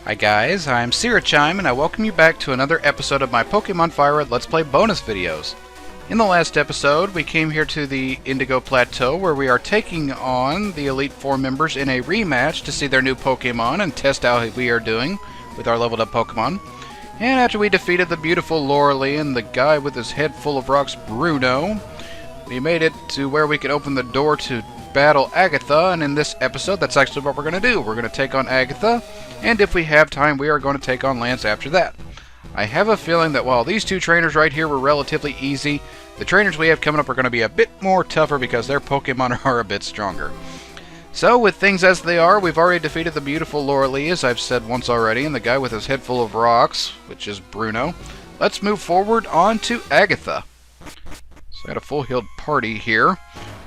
Hi guys, I'm Syrachime and I welcome you back to another episode of my Pokemon FireRed Let's Play bonus videos. In the last episode, we came here to the Indigo Plateau where we are taking on the Elite Four members in a rematch to see their new Pokemon and test how we are doing with our leveled up Pokemon. And after we defeated the beautiful Lorelei and the guy with his head full of rocks, Bruno, we made it to where we could open the door to battle Agatha, and in this episode, that's actually what we're going to do. We're going to take on Agatha, and if we have time, we are going to take on Lance after that. I have a feeling that while these two trainers right here were relatively easy, the trainers we have coming up are going to be a bit more tougher because their Pokemon are a bit stronger. So, with things as they are, we've already defeated the beautiful Lorelei, as I've said once already, and the guy with his head full of rocks, which is Bruno. Let's move forward on to Agatha. So, I got a full healed party here.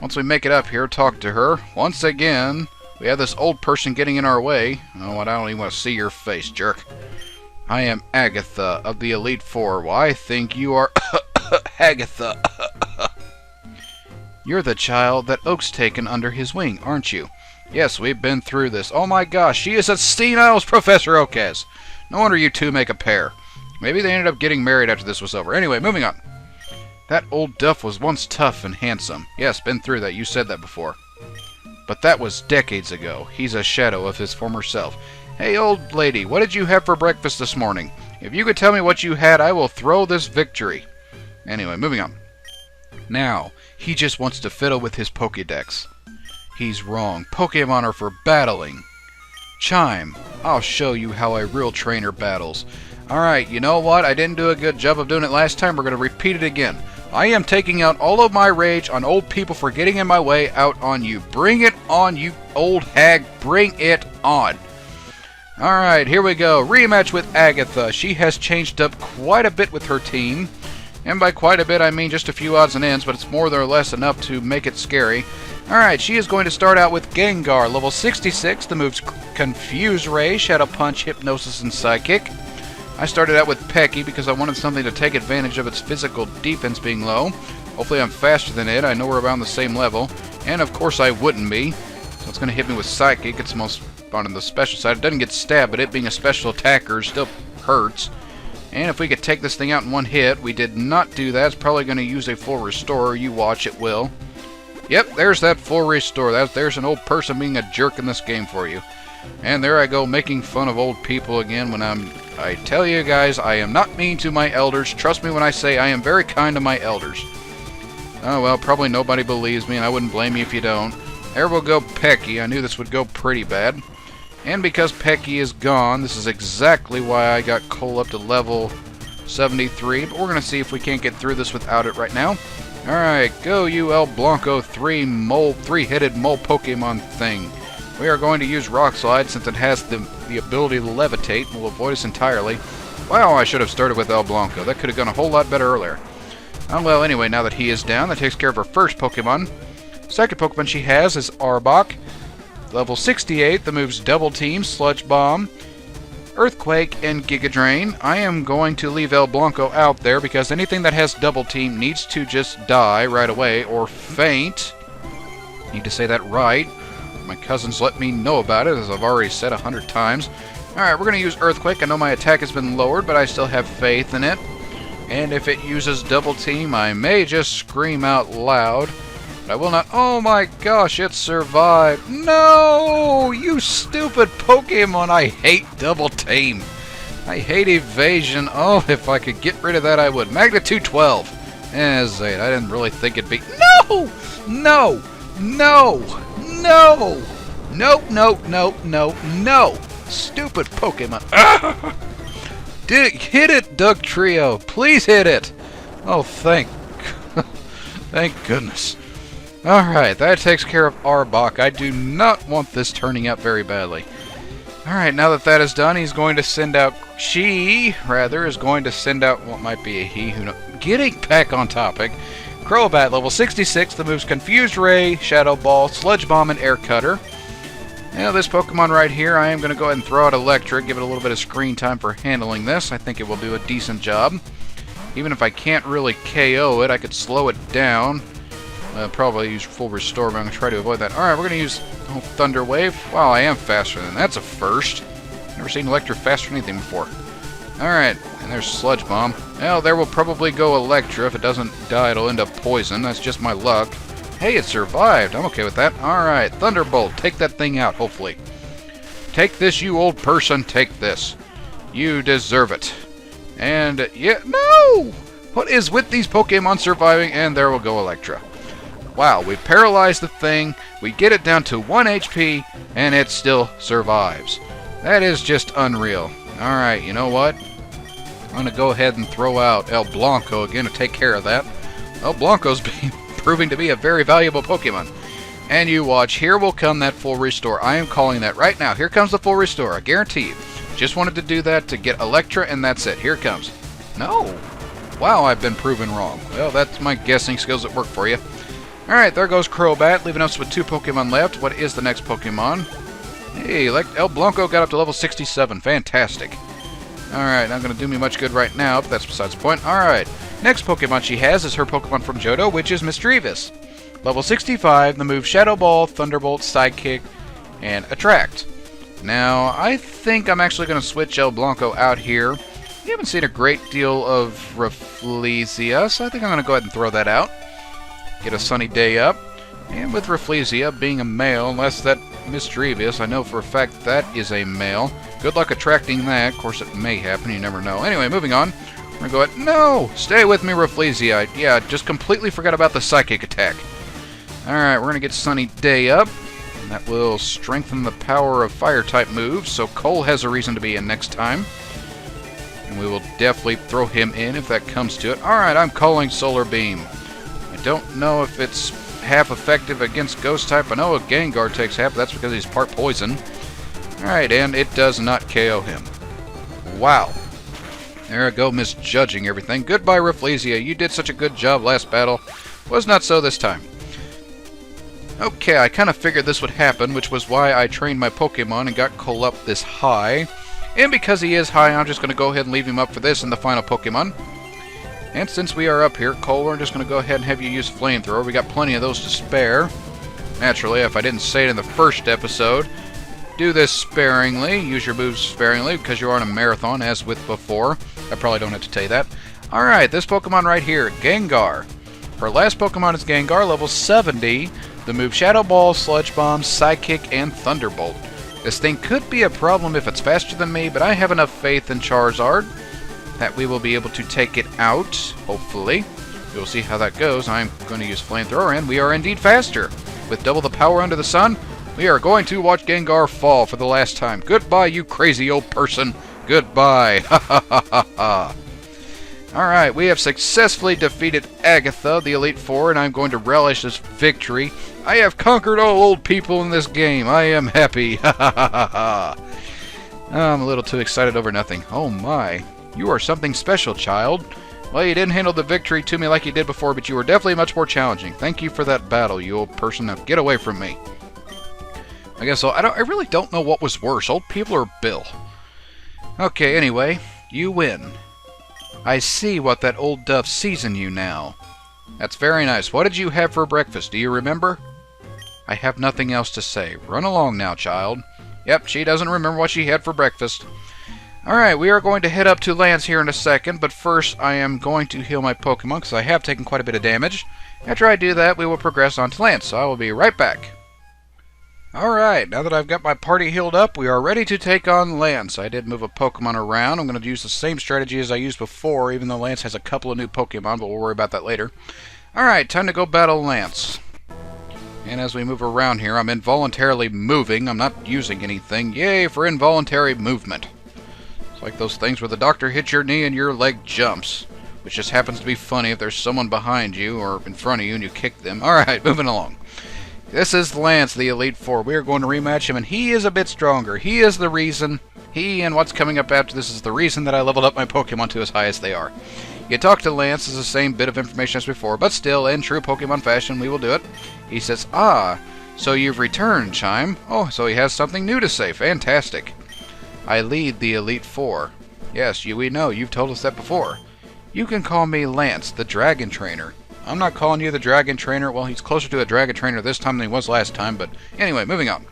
Once we make it up here, talk to her. Once again, we have this old person getting in our way. Oh, I don't even want to see your face, jerk. I am Agatha of the Elite Four. Well, I think you are Agatha. You're the child that Oak's taken under his wing, aren't you? Yes, we've been through this. Oh my gosh, she is a senile Professor Oak has. No wonder you two make a pair. Maybe they ended up getting married after this was over. Anyway, moving on. That old duff was once tough and handsome. Yes, been through that. You said that before. But that was decades ago. He's a shadow of his former self. Hey, old lady, what did you have for breakfast this morning? If you could tell me what you had, I will throw this victory. Anyway, moving on. Now, he just wants to fiddle with his Pokédex. He's wrong. Pokemon are for battling. Chime, I'll show you how a real trainer battles. Alright, you know what? I didn't do a good job of doing it last time. We're going to repeat it again. I am taking out all of my rage on old people for getting in my way out on you. Bring it on, you old hag. Bring it on. Alright, here we go. Rematch with Agatha. She has changed up quite a bit with her team. And by quite a bit, I mean just a few odds and ends, but it's more or less enough to make it scary. Alright, she is going to start out with Gengar, level 66. The moves Confuse Ray, Shadow Punch, Hypnosis, and Psychic. I started out with Pecky because I wanted something to take advantage of its physical defense being low. Hopefully I'm faster than it. I know we're around the same level. And of course I wouldn't be. So it's going to hit me with Psychic. It's most on the special side. It doesn't get stabbed, but it being a special attacker still hurts. And if we could take this thing out in one hit, we did not do that. It's probably going to use a full restore. You watch, it will. Yep, there's that full restore. There's an old person being a jerk in this game for you. And there I go, making fun of old people again when I tell you guys, I am not mean to my elders. Trust me when I say I am very kind to my elders. Oh well, probably nobody believes me, and I wouldn't blame you if you don't. There will go Pecky. I knew this would go pretty bad. And because Pecky is gone, this is exactly why I got Cole up to level 73. But we're going to see if we can't get through this without it right now. Alright, go you El Blanco three-headed mole Pokemon thing. We are going to use Rock Slide since it has the ability to levitate and will avoid us entirely. Wow, I should have started with El Blanco. That could have gone a whole lot better earlier. Oh well, anyway, now that he is down, that takes care of her first Pokemon. Second Pokemon she has is Arbok. Level 68, the moves Double Team, Sludge Bomb, Earthquake, and Giga Drain. I am going to leave El Blanco out there because anything that has Double Team needs to just die right away or faint. Need to say that right. My cousins let me know about it, as I've already said 100 times. Alright, we're going to use Earthquake. I know my attack has been lowered, but I still have faith in it. And if it uses Double Team, I may just scream out loud. But I will not. Oh my gosh, it survived. No! You stupid Pokemon! I hate Double Team. I hate evasion. Oh, if I could get rid of that, I would. Magnitude 12. Zayt, I didn't really think it'd be... No! No! No! No! Nope, nope, nope, nope, no! Stupid Pokemon. Hit it, Doug Trio. Please hit it. Oh, thank goodness. Alright, that takes care of Arbok. I do not want this turning out very badly. Alright, now that is done, he's going to send out... is going to send out what might be a he who knows. Getting back on topic. Crobat, level 66, the moves Confused Ray, Shadow Ball, Sludge Bomb, and Air Cutter. Now this Pokemon right here, I am going to go ahead and throw out Electric, give it a little bit of screen time for handling this. I think it will do a decent job. Even if I can't really KO it, I could slow it down. Probably use full restore, but I'm going to try to avoid that. Alright, we're going to use Thunder Wave. Wow, I am faster than that. That's a first. Never seen Electra faster than anything before. Alright, and there's Sludge Bomb. Well, there will probably go Electra. If it doesn't die, it'll end up poison. That's just my luck. Hey, it survived. I'm okay with that. Alright, Thunderbolt. Take that thing out, hopefully. Take this, you old person. Take this. You deserve it. And, yeah, no! What is with these Pokemon surviving? And there will go Electra. Wow, we paralyzed the thing. We get it down to 1 HP, and it still survives. That is just unreal. Alright, you know what? I'm going to go ahead and throw out El Blanco again to take care of that. El Blanco's proving to be a very valuable Pokemon. And you watch, here will come that full restore. I am calling that right now. Here comes the full restore, I guarantee you. Just wanted to do that to get Electra, and that's it. Here it comes. No! Wow, I've been proven wrong. Well, that's my guessing skills at work for you. Alright, there goes Crobat, leaving us with 2 Pokemon left. What is the next Pokemon? Hey, El Blanco got up to level 67. Fantastic. Alright, not going to do me much good right now, but that's besides the point. Alright, next Pokemon she has is her Pokemon from Johto, which is Misdreavus. Level 65, the move Shadow Ball, Thunderbolt, Sidekick, and Attract. Now, I think I'm actually going to switch El Blanco out here. You haven't seen a great deal of Rafflesia, so I think I'm going to go ahead and throw that out. Get a sunny day up. And with Rafflesia being a male, unless that Misdreavus, I know for a fact that is a male. Good luck attracting that. Of course, it may happen. You never know. Anyway, moving on. We're going to go ahead. No! Stay with me, Rafflesia. Yeah, just completely forgot about the Psychic attack. Alright, we're going to get Sunny Day up. And that will strengthen the power of Fire-type moves, so Cole has a reason to be in next time. And we will definitely throw him in if that comes to it. Alright, I'm calling Solar Beam. I don't know if it's half effective against Ghost type. I know a Gengar takes half, but that's because he's part poison. Alright, and it does not KO him. Wow. There I go, misjudging everything. Goodbye, Rafflesia. You did such a good job last battle. Was not so this time. Okay, I kind of figured this would happen, which was why I trained my Pokemon and got Cole up this high. And because he is high, I'm just going to go ahead and leave him up for this in the final Pokemon. And since we are up here, Cole, we're just going to go ahead and have you use Flamethrower. We got plenty of those to spare. Naturally, if I didn't say it in the first episode, do this sparingly. Use your moves sparingly because you're on a marathon, as with before. I probably don't have to tell you that. Alright, this Pokemon right here, Gengar. Her last Pokemon is Gengar, level 70. The move Shadow Ball, Sludge Bomb, Psychic, and Thunderbolt. This thing could be a problem if it's faster than me, but I have enough faith in Charizard that we will be able to take it out, hopefully. We will see how that goes. I'm going to use Flamethrower, and we are indeed faster. With double the power under the sun, we are going to watch Gengar fall for the last time. Goodbye, you crazy old person. Goodbye. Ha ha ha ha ha. Alright, we have successfully defeated Agatha, the Elite Four, and I'm going to relish this victory. I have conquered all old people in this game. I am happy. Ha ha ha ha ha. I'm a little too excited over nothing. Oh my. You are something special, child. Well, you didn't handle the victory to me like you did before, but you were definitely much more challenging. Thank you for that battle, you old person. Now get away from me. I guess so. I really don't know what was worse, old people or Bill. Okay, anyway, you win. I see what that old dove sees in you now. That's very nice. What did you have for breakfast? Do you remember? I have nothing else to say. Run along now, child. Yep, she doesn't remember what she had for breakfast. Alright, we are going to head up to Lance here in a second, but first I am going to heal my Pokemon because I have taken quite a bit of damage. After I do that, we will progress on to Lance, so I will be right back. Alright, now that I've got my party healed up, we are ready to take on Lance. I did move a Pokemon around. I'm going to use the same strategy as I used before, even though Lance has a couple of new Pokemon, but we'll worry about that later. Alright, time to go battle Lance. And as we move around here, I'm involuntarily moving. I'm not using anything. Yay for involuntary movement. It's like those things where the doctor hits your knee and your leg jumps, which just happens to be funny if there's someone behind you or in front of you and you kick them. Alright, moving along. This is Lance, the Elite Four. We are going to rematch him, and he is a bit stronger. He is the reason, he and what's coming up after this is the reason that I leveled up my Pokemon to as high as they are. You talk to Lance is the same bit of information as before, but still, in true Pokemon fashion, we will do it. He says, "Ah, so you've returned, Chime. Oh, so he has something new to say. Fantastic. I lead the Elite Four. Yes, we know. You've told us that before. You can call me Lance, the Dragon Trainer. I'm not calling you the Dragon Trainer. Well, he's closer to a Dragon Trainer this time than he was last time, but anyway, moving on.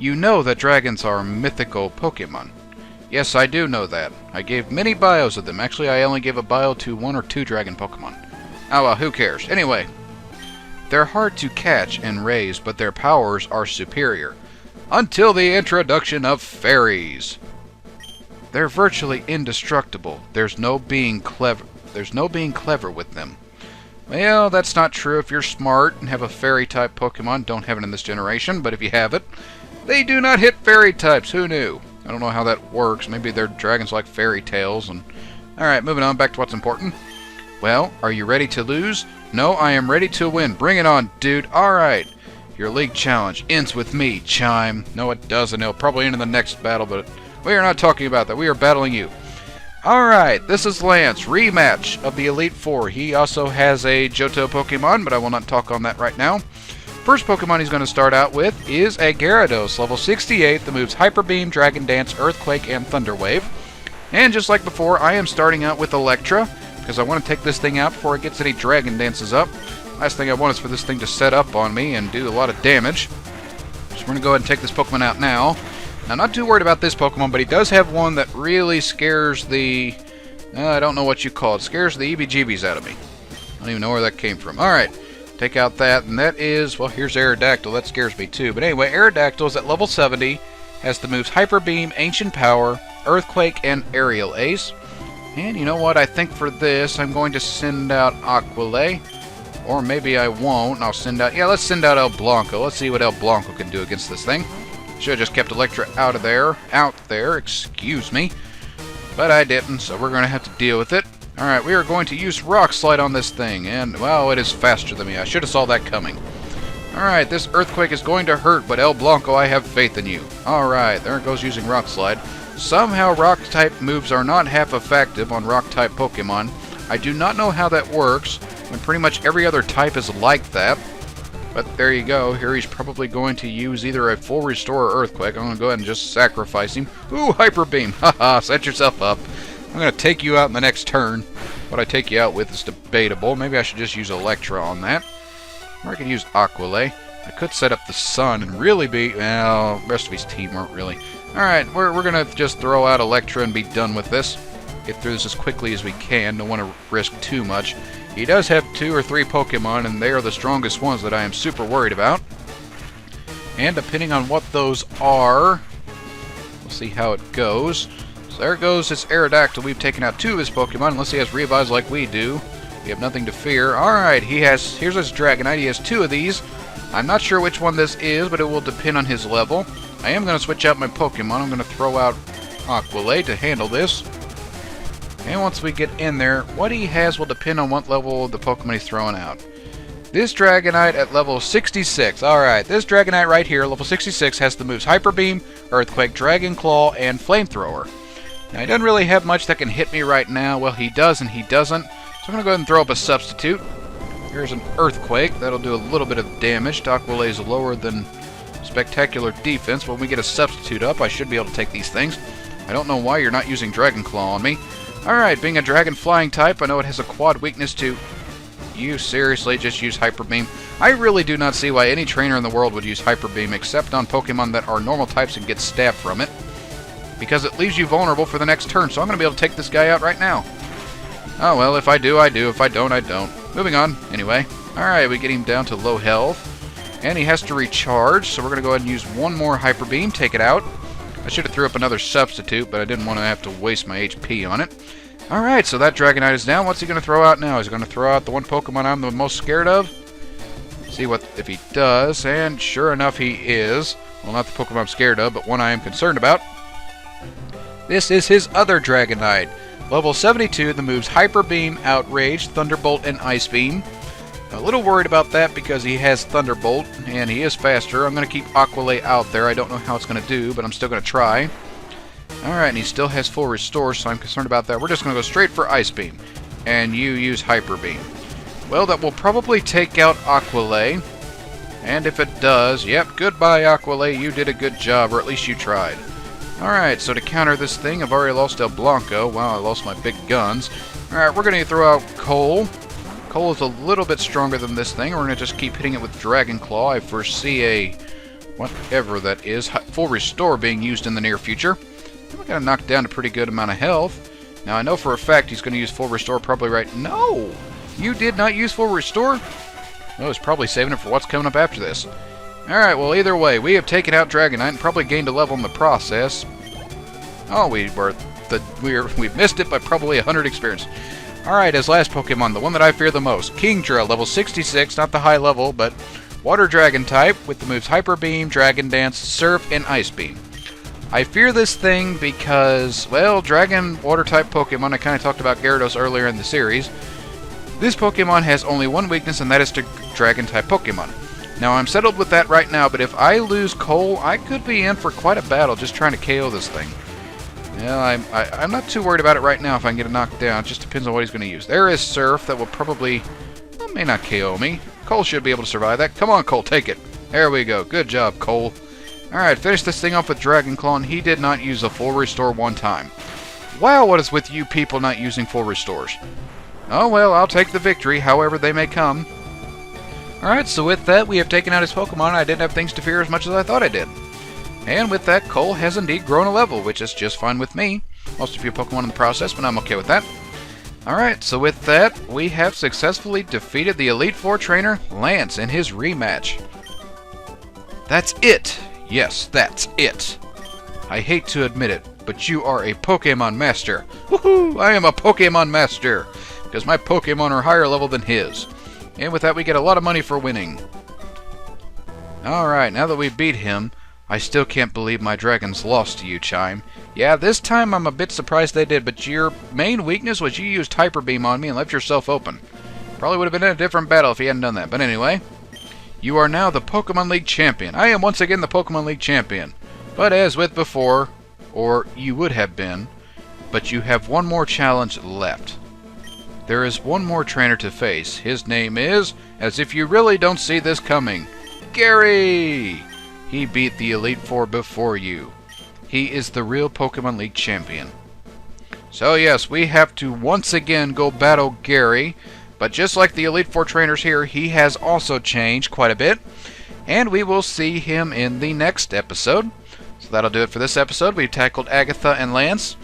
You know that dragons are mythical Pokemon. Yes, I do know that. I gave many bios of them. Actually, I only gave a bio to 1 or 2 dragon Pokemon. Oh well, who cares? Anyway, they're hard to catch and raise, but their powers are superior. Until the introduction of fairies. They're virtually indestructible. There's no being clever with them. Well, that's not true if you're smart and have a fairy-type Pokemon. Don't have it in this generation, but if you have it, they do not hit fairy types. Who knew? I don't know how that works. Maybe they're dragons like fairy tales. Alright, moving on back to what's important. Well, are you ready to lose? No, I am ready to win. Bring it on, dude. Alright. Your league challenge ends with me, Chime. No, it doesn't. It'll probably end in the next battle, but we are not talking about that. We are battling you. Alright, this is Lance, rematch of the Elite Four. He also has a Johto Pokemon, but I will not talk on that right now. First Pokemon he's going to start out with is a Gyarados, level 68, that moves Hyper Beam, Dragon Dance, Earthquake, and Thunder Wave. And just like before, I am starting out with Electra, because I want to take this thing out before it gets any Dragon Dances up. Last thing I want is for this thing to set up on me and do a lot of damage. So we're going to go ahead and take this Pokemon out now. Now, not too worried about this Pokemon, but he does have one that really scares the... I don't know what you call it. Scares the EBGBs out of me. I don't even know where that came from. Alright, take out that, and that is... Well, here's Aerodactyl. That scares me too. But anyway, Aerodactyl is at level 70. Has the moves Hyper Beam, Ancient Power, Earthquake, and Aerial Ace. And you know what? I think for this, I'm going to send out Aqualay. Or maybe I won't, and I'll send out... Yeah, let's send out El Blanco. Let's see what El Blanco can do against this thing. Should have just kept Electra out there, excuse me. But I didn't, so we're going to have to deal with it. Alright, we are going to use Rock Slide on this thing, and, well, it is faster than me. I should have saw that coming. Alright, this Earthquake is going to hurt, but El Blanco, I have faith in you. Alright, there it goes using Rock Slide. Somehow Rock-type moves are not half effective on Rock-type Pokemon. I do not know how that works, when pretty much every other type is like that. But there you go. Here he's probably going to use either a full restore or Earthquake. I'm going to go ahead and just sacrifice him. Ooh, Hyper Beam. Haha, set yourself up. I'm going to take you out in the next turn. What I take you out with is debatable. Maybe I should just use Electra on that. Or I could use Aqualay. I could set up the Sun and really be... Well, the rest of his team weren't really. Alright, we're going to just throw out Electra and be done with this. Get through this as quickly as we can. Don't want to risk too much. He does have 2 or 3 Pokemon, and they are the strongest ones that I am super worried about. And depending on what those are, we'll see how it goes. So there goes his Aerodactyl. We've taken out 2 of his Pokemon, unless he has Revives like we do. We have nothing to fear. Alright, here's his Dragonite. He has 2 of these. I'm not sure which one this is, but it will depend on his level. I am going to switch out my Pokemon. I'm going to throw out Aqualay to handle this. And once we get in there, what he has will depend on what level the Pokemon he's throwing out. This Dragonite at level 66. Alright, this Dragonite right here, level 66, has the moves Hyper Beam, Earthquake, Dragon Claw, and Flamethrower. Now, he doesn't really have much that can hit me right now. Well, he does and he doesn't. So I'm going to go ahead and throw up a substitute. Here's an Earthquake. That'll do a little bit of damage. Aqualay is lower than Spectacular Defense. When we get a substitute up, I should be able to take these things. I don't know why you're not using Dragon Claw on me. Alright, being a dragon flying type, I know it has a quad weakness to... You seriously just use Hyper Beam? I really do not see why any trainer in the world would use Hyper Beam except on Pokemon that are normal types and get stabbed from it. Because it leaves you vulnerable for the next turn, so I'm going to be able to take this guy out right now. Oh well, if I do, I do. If I don't, I don't. Moving on, anyway. Alright, we get him down to low health. And he has to recharge, so we're going to go ahead and use one more Hyper Beam, take it out. I should have threw up another substitute, but I didn't want to have to waste my HP on it. Alright, so that Dragonite is down. What's he going to throw out now? He's going to throw out the one Pokemon I'm the most scared of. See what if he does, and sure enough he is. Well, not the Pokemon I'm scared of, but one I am concerned about. This is his other Dragonite. Level 72, the moves Hyper Beam, Outrage, Thunderbolt, and Ice Beam. A little worried about that because he has Thunderbolt, and he is faster. I'm going to keep Aqualay out there. I don't know how it's going to do, but I'm still going to try. Alright, and he still has full restore, so I'm concerned about that. We're just going to go straight for Ice Beam. And you use Hyper Beam. Well, that will probably take out Aqualay. And if it does, yep, goodbye Aqualay, you did a good job, or at least you tried. Alright, so to counter this thing, I've already lost El Blanco. Wow, I lost my big guns. Alright, we're going to throw out Cole. Cole is a little bit stronger than this thing. We're going to just keep hitting it with Dragon Claw. I foresee a whatever that is, full restore being used in the near future. We got knocked down a pretty good amount of health. Now I know for a fact he's going to use full restore probably right... No! You did not use full restore? Oh, he's probably saving it for what's coming up after this. Alright, well either way, we have taken out Dragonite and probably gained a level in the process. Oh, we missed it by probably 100 experience. Alright, as last Pokemon, the one that I fear the most. Kingdra, level 66, not the high level, but Water Dragon type, with the moves Hyper Beam, Dragon Dance, Surf, and Ice Beam. I fear this thing because, well, Dragon Water type Pokemon, I kind of talked about Gyarados earlier in the series. This Pokemon has only one weakness, and that is to Dragon type Pokemon. Now, I'm settled with that right now, but if I lose Cole, I could be in for quite a battle just trying to KO this thing. Yeah, I'm not too worried about it right now if I can get it knocked down. It just depends on what he's going to use. There is Surf that will probably... Well, may not KO me. Cole should be able to survive that. Come on, Cole, take it. There we go. Good job, Cole. Alright, finish this thing off with Dragon Claw, and he did not use a full restore one time. Wow, what is with you people not using full restores? Oh well, I'll take the victory, however they may come. Alright, so with that, we have taken out his Pokemon, and I didn't have things to fear as much as I thought I did. And with that, Cole has indeed grown a level, which is just fine with me. Lost a few Pokemon in the process, but I'm okay with that. Alright, so with that, we have successfully defeated the Elite Four trainer, Lance, in his rematch. That's it! Yes, that's it! I hate to admit it, but you are a Pokemon Master. Woohoo! I am a Pokemon Master! Because my Pokemon are higher level than his. And with that, we get a lot of money for winning. Alright, now that we beat him, I still can't believe my dragons lost to you, Chime. Yeah, this time I'm a bit surprised they did, but your main weakness was you used Hyper Beam on me and left yourself open. Probably would have been in a different battle if you hadn't done that. But anyway, you are now the Pokemon League Champion. I am once again the Pokemon League Champion. But as with before, or you would have been, but you have one more challenge left. There is one more trainer to face. His name is, as if you really don't see this coming, Gary! He beat the Elite Four before you. He is the real Pokemon League champion. So yes, we have to once again go battle Gary, but just like the Elite Four trainers here, he has also changed quite a bit, and we will see him in the next episode. So that'll do it for this episode. We've tackled Agatha and Lance.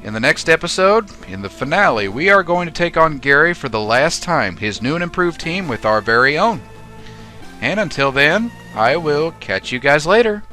In the next episode, in the finale, we are going to take on Gary for the last time, his new and improved team with our very own. And until then, I will catch you guys later.